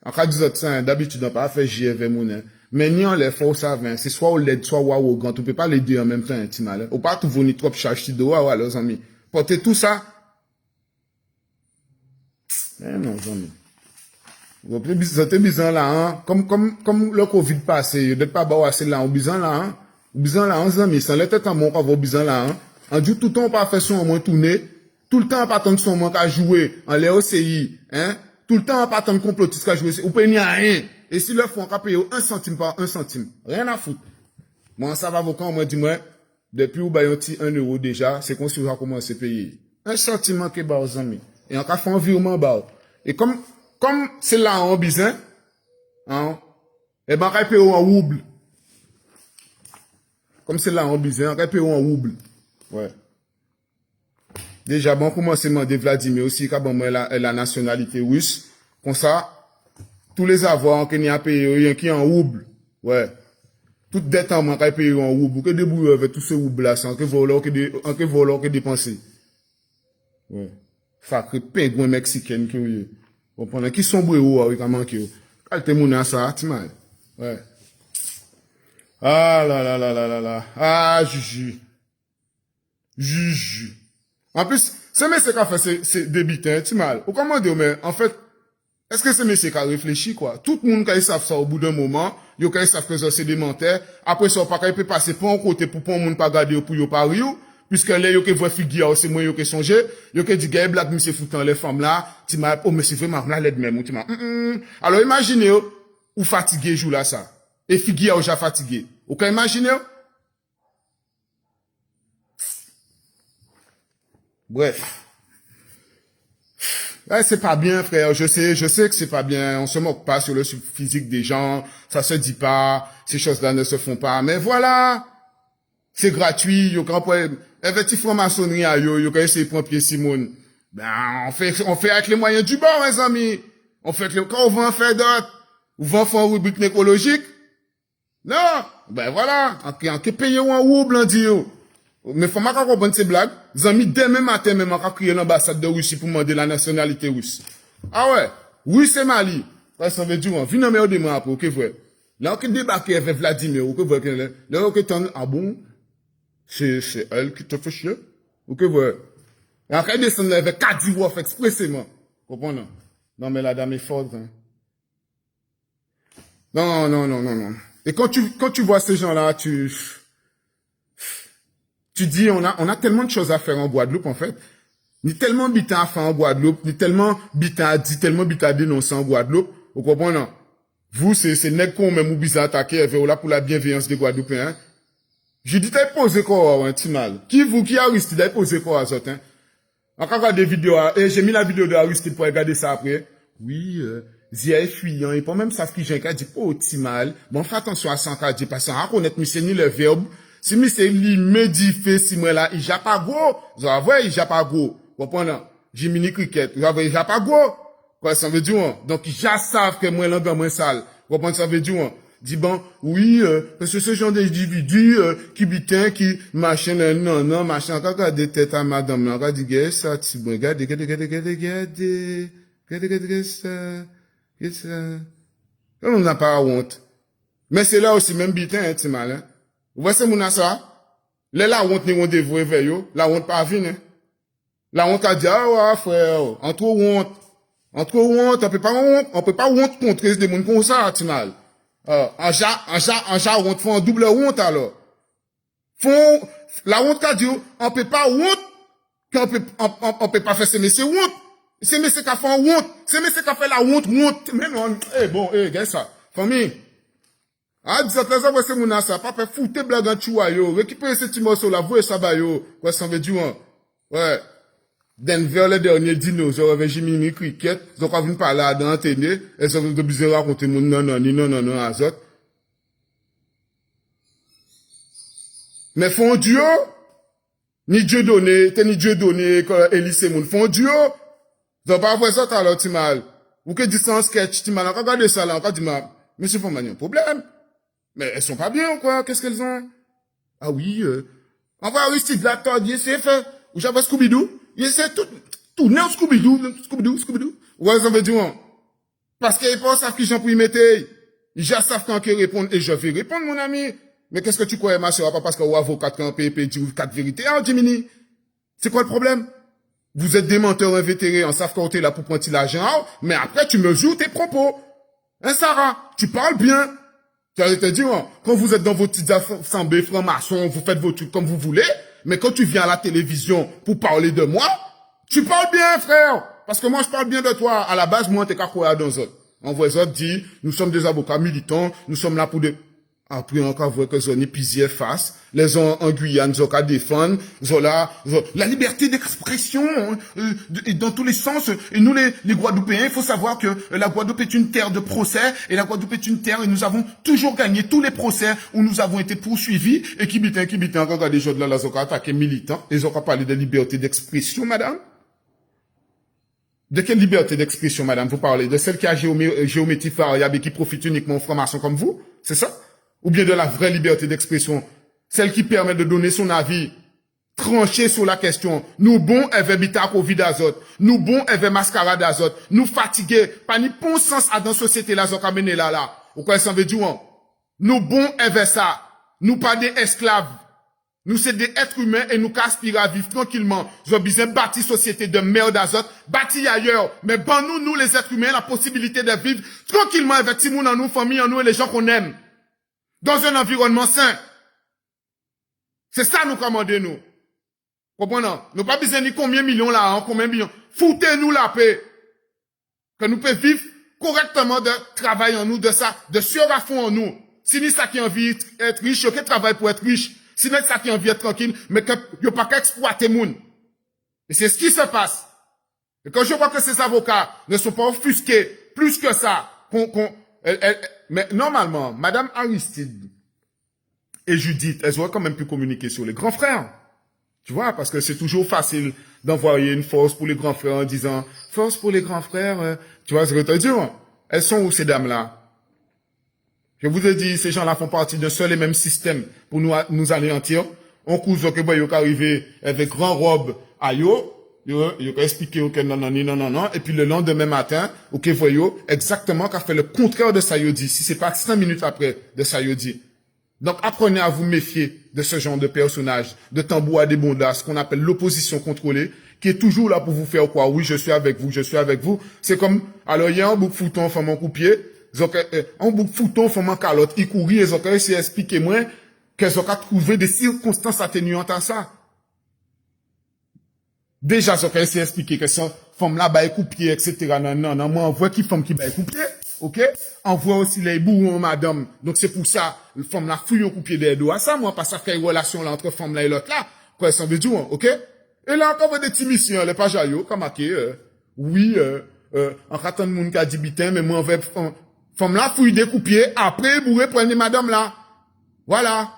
En cas de d'habitude, on n'a pas fait JV Mounen. Mais ni on les force à 20. C'est soit on l'aide, soit on arrogant. On peut pas les deux en même temps, Timal, hein. Ou pas tout venir trop charge de ouais, les amis. Portez tout ça. Eh non, amis. Vous êtes bizarre là, hein. Comme le Covid passé, vous n'êtes pas bah assez là, on bizarre là, hein. Bizarre là, hein, amis. Sans les têtes en mon cas, vous bizarre là, hein. En du tout le temps, on pas fait son au moins tourner. Tout le temps, on pas attendre son manque à jouer en les OCI, hein. Tout le temps, on pas attendre complotiste à jouer. Vous payez rien. Et si le fond, on paye 1 centime par 1 centime. Rien à foutre. Moi, ça va vos camps, moi, dis-moi, depuis où baillons 1 € déjà, c'est qu'on va commencer à payer. 1 centime qui est bas aux amis. Et on a fait un virement bas. Et comme c'est là en bizarre, hein, et ben, on va payer en rouble. Comme c'est là en bizarre, on va payer en rouble. Ouais. Déjà, bon, commencer à demander Vladimir aussi, quand bon, elle a la nationalité russe. Comme ça, tous les avoirs qu'on a payé, qui en rouble. Ouais. Toute dette en manque à payer en rouble. Que débrouiller avec tout ce rouble-là, sans que voler, que dépenser. Ouais. Facre, pingouin mexicain, qui, vous comprenez, qui sont brûlés, avec un manqué. Quand t'es mon ça, tu m'as. Ouais. Ah là là là là là là. Ah, Juju. Juju. En plus, ce monsieur qui a fait, c'est débiteur, tu mal. Ou comment dire, mais en fait, est-ce que ce monsieur qui a réfléchi, quoi? Tout le monde qui savent ça au bout d'un moment, ils savent que c'est démentaire. Après ça, pas qu'il peut passer pour un côté pour pas monde pas garder pour yo pas rio, puisque là, yo qui voit figure, c'est moi yo qui songe, yo qui dit, gars, black monsieur foutant les femmes là, tu m'as, oh, mais c'est vraiment, là, l'aide même, tu m'as, Alors, imaginez, ou fatigué, joue là, ça. Et figure, déjà fatigué. Ou quand imaginez, bref. Ouais, c'est pas bien, frère. Je sais que c'est pas bien. On se moque pas sur le physique des gens. Ça se dit pas. Ces choses-là ne se font pas. Mais voilà. C'est gratuit. Yo, quand investi franc-maçonnerie à yo, quand essayer de prendre pied Simone. Ben, on fait avec les moyens du bord, mes amis. On fait quand on va en faire d'autres. Ou va faire une rubrique écologique. Non. Ben voilà. En que payer un rouble, on dit yo. Mais faut pas comprendre ces blagues. Zami, demain matin, même, on a crié l'ambassade de Russie pour demander la nationalité russe. Ah ouais. Oui, c'est Mali. Ça veut dire, viens me demander après, ok, vrai. Là, on débarque avec Vladimir, ok, vrai. Là, on t'en, ah bon? C'est elle qui te fait chier? Ok, vrai. Et après, descendre avec 4 Wolf expressément. Comprenez? Non, mais la dame est forte, hein. Non. Et quand tu vois ces gens-là, tu dis, on a tellement de choses à faire en Guadeloupe, en fait. Ni tellement bitin à faire en Guadeloupe, ni tellement bitin à dire, tellement bitin à dénoncer en Guadeloupe. Vous comprenez? Vous, c'est nèg qu'on même ou bizarre attaqué, là pour la bienveillance des Guadeloupéens, hein. Je dis, t'as posé quoi, un petit mal? Qui a Aristide, t'as posé quoi, à autres, hein? Encore regarder des vidéos, et j'ai mis la vidéo de Aristide pour regarder ça après. Oui, Zia est fuyant, et pas même ça, ce qui j'ai dit, oh, petit mal. Bon, fais attention à ça, dit, parce qu'on reconnaît, mais c'est ni le verbe. Si monsieur li medifé si moi là, il ja pas gros. Vous voyez, il ja pas gros. Vous comprenez? Jiminy Cricket. J'avais pas gros. Quoi, ça veut dire, hein? Donc, ils savent que moi, l'angle moins sale. Vous comprenez, ça veut dire, hein? Dis bon, oui, parce que ce genre d'individu, qui bitin, qui, machin, non, machin, quand on des têtes à madame, là, on dit, regarde ça, tu bon, regarde ça. On n'a pas honte. Mais c'est là aussi, même bitin, hein, tu mal, hein. Vous voyez, c'est mon ça? Là, la honte, n'est pas dévouée vers eux. La honte pas venir, hein. La honte a dit, ah, ouais, frère, entre honte, on peut pas honte contre des gens comme ça, tu mal. En ja, honte, font un double honte, alors. La honte qu'a dit, on peut pas honte, on peut pas faire ces messieurs honte. Ces messieurs qui font honte. Ces messieurs qui fait la honte. Mais non, regarde ça. Famille. Ah, 17 ans, c'est mon ça. Papa, foutez blague en choua, yo. Récupérez ce petit morceau là, vous et ça, yo. Quoi, ça veut dire, hein? Ouais. Denver, le dernier dinosaure avec Jiminy Cricket, ils ont pas venu parler à l'antenne, ils ont venu de raconter mon non, azot. Mais font Dieu, ni Dieu donné, Élysée moun, font Dieu. Ils ont pas fait ça, alors, tu mal. Ou que distance sketch, tu mal, regardez ça là, encore dit mal. Mais c'est pas un problème. Mais elles sont pas bien, quoi, qu'est-ce qu'elles ont? Ah oui, on va Aristide là, c'est fait. Ou j'avais Scooby-Doo. C'est tout, non, Scooby-Doo. Ouais, ça veut dire, parce qu'ils pensent à qui j'en puis mettre. Ils savent quand ils répondent, et je vais répondre, mon ami. Mais qu'est-ce que tu crois, ma soeur, pas parce qu'on avocat quand PP dit 4 vérités, hein, Jiminy? C'est quoi le problème? Vous êtes des menteurs invétérés, en savent quand t'es là pour prendre l'argent, mais après, tu mesures tes propos. Hein, Sarah? Tu parles bien. Tu vas te dire, quand vous êtes dans vos petites assemblées francs-maçons, vous faites vos trucs comme vous voulez, mais quand tu viens à la télévision pour parler de moi, tu parles bien, frère. Parce que moi, je parle bien de toi. À la base, moi, t'es qu'à quoi dans autres. On voit les autres dit, nous sommes des avocats militants, nous sommes là pour des... Après, encore voit que Zoni pisier face, les gens en Guyane, Zoka défendent, Zola, la liberté d'expression, dans tous les sens. Et nous, les Guadeloupéens, il faut savoir que la Guadeloupe est une terre de procès, et la Guadeloupe est une terre, et nous avons toujours gagné tous les procès où nous avons été poursuivis, et qui bitin, quand des gens de la Zoka attaqué militants, ils ont parlé de liberté d'expression, madame. De quelle liberté d'expression, madame, vous parlez? De celle qui a géométrie variable et qui profite uniquement aux francs-maçons comme vous? C'est ça? Ou bien de la vraie liberté d'expression, celle qui permet de donner son avis, tranché sur la question. Nous bon, elle veut bita Covid azote. Nous bon, elle veut mascarade azote. Nous fatigués, pas ni bon sens à dans société là, zok amené là. Ou quoi ça veut dire, hein? Nous bon, elle veut ça. Nous pas des esclaves. Nous c'est des êtres humains et nous aspirons à vivre tranquillement. J'ai besoin de bâtir société de merde azote, bâtir ailleurs. Mais bon, nous les êtres humains, la possibilité de vivre tranquillement avec tout le monde en nous, famille en nous et les gens qu'on aime. Dans un environnement sain. C'est ça nous commander nous. Comprenez? Nous pas besoin de combien de millions là, combien de millions. Foutez-nous la paix. Que nous puissions vivre correctement de travail en nous, de ça, de sur à fond en nous. Si ni ça qui a envie d'être riche, qui travaille pour être riche. Si ni ça qui a envie d'être tranquille, mais que n'y a pas qu'à exploiter moun. Et c'est ce qui se passe. Et quand je vois que ces avocats ne sont pas offusqués plus que ça, mais normalement, Madame Aristide et Judith, elles auraient quand même pu communiquer sur les grands frères. Tu vois, parce que c'est toujours facile d'envoyer une force pour les grands frères en disant, force pour les grands frères, tu vois ce que je veux te dire? Elles sont où ces dames-là? Je vous ai dit, ces gens-là font partie d'un seul et même système pour nous anéantir. On couvre que yo arrivé avec grand robe à yo expliqué que non, et puis le lendemain matin, ok, voyons, exactement qu'a fait le contraire de ça yo dit, si c'est pas 5 minutes après de ça yo dit. Donc, apprenez à vous méfier de ce genre de personnage, de tambour à des bondas, qu'on appelle l'opposition contrôlée, qui est toujours là pour vous faire quoi? Oui, je suis avec vous. C'est comme, alors, il y a un bouc fouton, femme en coupier, un bouc fouton, femme en calotte, il courit, et ont essayé d'expliquer moi, qu'elles ont trouvé des circonstances atténuantes à ça. Déjà, ça essayé d'expliquer que ça, femme là, bah, coupier, etc. Non, moi, on voit qui femme qui bah, coupier, ok? On voit aussi les bourrons, madame. Donc, c'est pour ça, le femme là, fouille un coupier des doigts à ça, moi, parce que ça fait une relation là, entre femme là et l'autre là. Quoi, ça veut dire, ok? Et là, encore, des petits missions, les pages à yo, comme marqué, oui, en ratant de monde qui a dit bitin, mais moi, on veut, femme là, fouille des coupiers, après, bourré, prenez madame là. Voilà.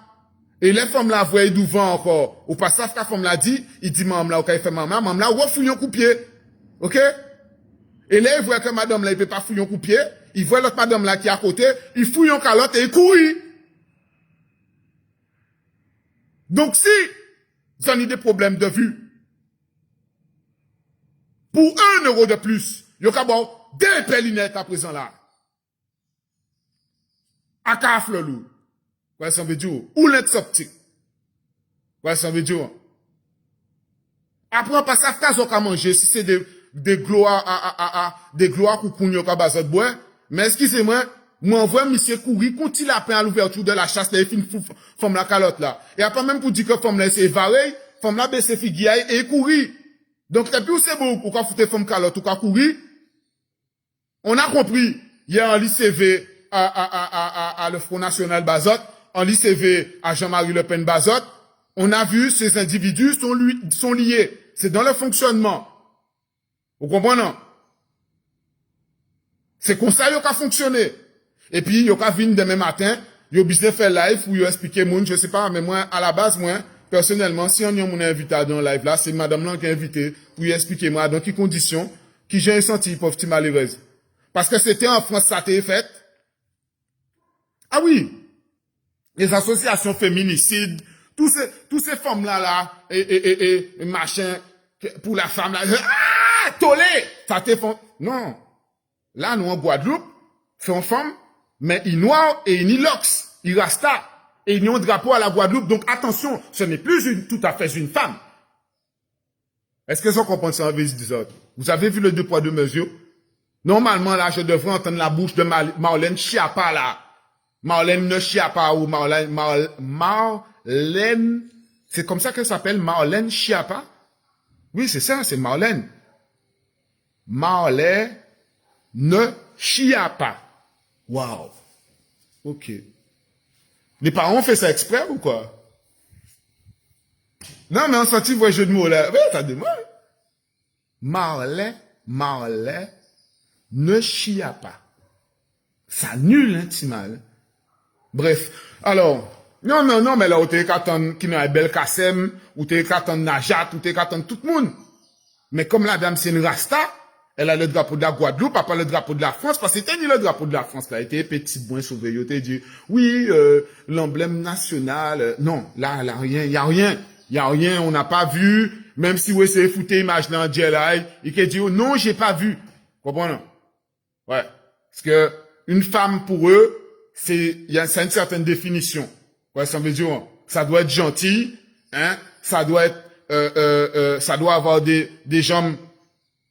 Et les femmes là, voient devant encore. Ou pas ça, la femme l'a dit, il dit, maman là, ou fait maman là, ou fouille un coup de pied. OK? Et là, il voit que madame là, il peut pas fouiller un coup de pied. Il voit l'autre madame là qui est à côté, il fouille en calotte et il court. Donc si, vous avez des problèmes de vue, pour 1 € de plus, il y a bon, des pellinettes à présent là. À cafle lourd. Quoi ça veut dire? Ou lens optique. Quoi ça veut dire? Après, on passe à faire à manger, si c'est des gloires des gloires pour qu'on y a bazot bois. Mais excusez-moi, moi, on voit monsieur courir, quand il a peine à l'ouverture de la chasse, là, il finit femme la calotte là. Et après, même pour dire que femme là, c'est pareil, femme là, baisse figuier et courir. Donc, et puis, c'est bon, pourquoi foutre femme calotte ou quoi courir? On a compris. Il y a un lycée à le Front National Bazot, un lycée à Jean-Marie Le Pen Bazot. On a vu ces individus sont liés. C'est dans le fonctionnement. Vous comprenez? C'est comme ça qu'il a fonctionné. Et puis, il a vu demain matin, il a besoin de faire live ou il a expliqué moun, je sais pas, mais moi, à la base, moi, personnellement, si on y a mon invité dans le live là, c'est madame là qui a invité pour lui expliquer moi dans quelles conditions, qui j'ai senti pauvre malheureuse. Parce que c'était en France, ça a été fait. Ah oui. Les associations féminicides, tous ces femmes-là, et machin, pour la femme, là, tolé! Ça te fait, non. Là, nous, en Guadeloupe, c'est une femme, mais il noir et il ilox, il rasta, et il y a un drapeau à la Guadeloupe. Donc, attention, ce n'est plus tout à fait une femme. Est-ce que ça comprend ça en vue des autres? Vous avez vu le 2 poids 2 mesures? Normalement, là, je devrais entendre la bouche de Marlène Schiappa, là. Marlène ne Schiappa ou Marlène, c'est comme ça qu'elle s'appelle, Marlène Schiappa? Oui, c'est ça, c'est Marlène. Marlène ne Schiappa. Wow. Ok. Les parents ont fait ça exprès ou quoi? Non, mais on sentit vos jeux de mots là. Oui, attendez-moi. Marlène ne Schiappa. Ça nul, hein, Timal. Bref. Alors, non, mais là, où t'es qu'attendre qui n'a belle Kassem, ou t'es qu'attendre Najat, ou t'es qu'attendre tout le monde. Mais comme la dame, c'est une rasta, elle a le drapeau de la Guadeloupe, pas le drapeau de la France, parce que c'était ni le drapeau de la France, là, était petit point sauvé, il était dit, oui, l'emblème national, non, là, rien, y a rien, on n'a pas vu, même si vous essayez de foutre image dans JLI, il peut dire, non, j'ai pas vu. Comprenez? Ouais. Parce que, une femme, pour eux, c'est une certaine définition. Ouais, ça veut dire, ça doit être gentil, hein, ça doit être, ça doit avoir des jambes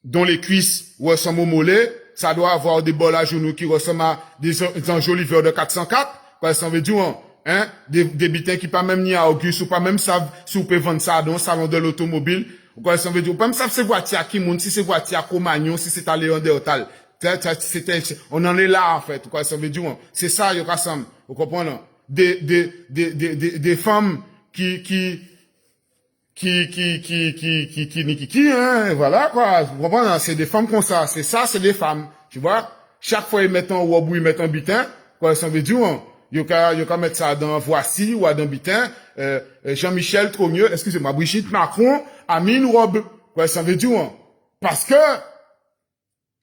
dont les cuisses ressemblent au mollet, ça doit avoir des bols à genoux qui ressemblent à des enjoliveurs de 404, ouais, ça veut dire, hein, des bitins qui pas même ni à Auguste, ou pas même savent si vous pouvez vendre ça dans le salon de l'automobile, quoi, ça veut dire, ou pas même savent c'est voiture qui monte, si c'est voiture à Comagnon, si c'est à Léon de Hotal. On en est là, en fait, quoi, ça veut dire, c'est ça, il y a ça, vous comprenez? Des femmes qui, hein, voilà, quoi, vous comprenez? C'est des femmes comme ça, c'est des femmes, tu vois? Chaque fois, ils mettent un robe ou ils mettent un bitin, quoi, ça veut dire, il y a mettre ça dans Voici ou dans bitin, Jean-Michel Trogneux, excusez-moi, Brigitte Macron a mis une robe, quoi, ça veut dire, parce que,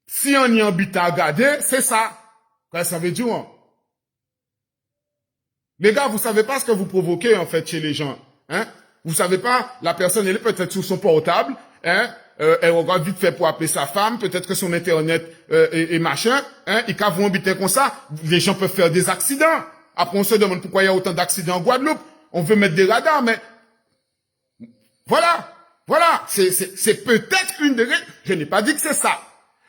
si on y a un bitin à garder, c'est ça, quoi, ça veut dire, les gars, vous savez pas ce que vous provoquez, en fait, chez les gens, hein? Vous savez pas, la personne, elle est peut-être sur son portable, hein? Elle regarde vite fait pour appeler sa femme, peut-être que son internet, et machin, hein? Et quand vous habitez comme ça, les gens peuvent faire des accidents. Après, on se demande pourquoi il y a autant d'accidents en Guadeloupe. On veut mettre des radars, mais, voilà. C'est peut-être une des règles. Je n'ai pas dit que c'est ça.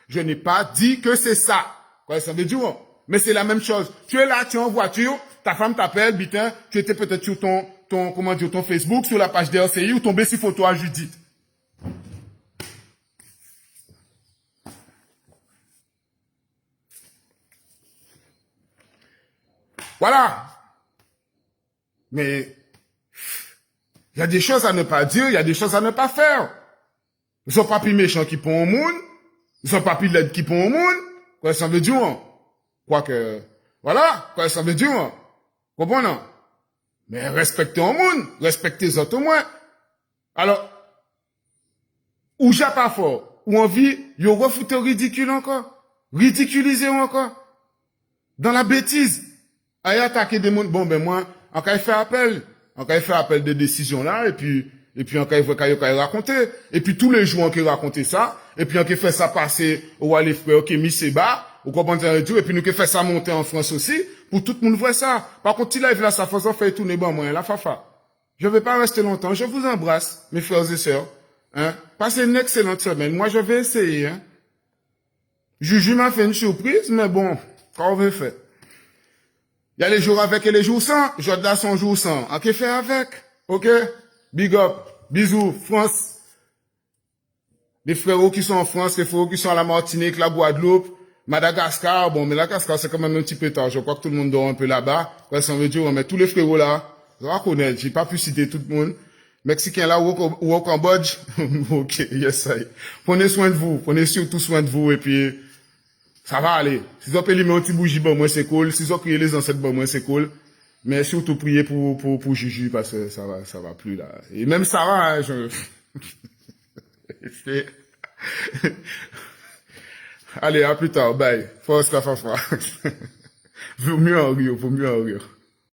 Je n'ai pas dit que c'est ça. Quoi, ça veut dire, mais c'est la même chose. Tu es là, tu es en voiture, ta femme t'appelle, bitin, tu étais peut-être sur ton Facebook, sur la page de RCI, ou tombé sur photo à Judith. Voilà. Mais, il y a des choses à ne pas dire, il y a des choses à ne pas faire. Ils sont pas plus méchants qui pont au monde, ils sont pas plus laides qui pont au monde. Quoi, ça veut dire, quoi que, voilà, quoi, ça veut dire, comprenez? Mais respectez un monde, respectez les autres au moins. Alors, ou j'ai pas fort, ou envie, yo refouté ridicule encore, ridiculiser encore, dans la bêtise. Aïe attaquer des mondes, bon ben moi, en cas il fait appel de décision là, et puis en cas il veut raconter, et puis tous les jours on peut raconter ça, et puis on peut faire ça passer au les frères, ok, mis c'est bas, ou comprendre et tout, et puis nous peut faire ça monter en France aussi, pour tout le monde voir ça. Par contre, il live là, ça fait tourner bon moi, la fafa. Je vais pas rester longtemps, je vous embrasse, mes frères et sœurs. Hein? Passez une excellente semaine. Moi, je vais essayer. Hein? Juju m'a fait une surprise, mais bon, quand on veut faire. Il y a les jours avec et les jours sans. Jordan son jour sans. On peut faire avec. OK? Big up. Bisous. France. Les frérots qui sont en France, les frérots qui sont à la Martinique, la Guadeloupe, Madagascar. Bon, mais Madagascar, c'est quand même un petit peu tard. Je crois que tout le monde dort un peu là-bas. Ouais, ça veut dire, mais tous les frérots là, je vais connaître. J'ai pas pu citer tout le monde. Mexicains là ou au Cambodge. OK, yes, ça y est. Prenez soin de vous. Prenez surtout soin de vous et puis, ça va aller. Si vous avez un petit bougie, bon, moi, c'est cool. Si vous criez les ancêtres, bon, moi, c'est cool. Mais surtout, priez pour Juju, parce que ça va plus, là. Et même Sarah, hein, Allez, à plus tard. Bye. Force la fafa. Vaut mieux en rire.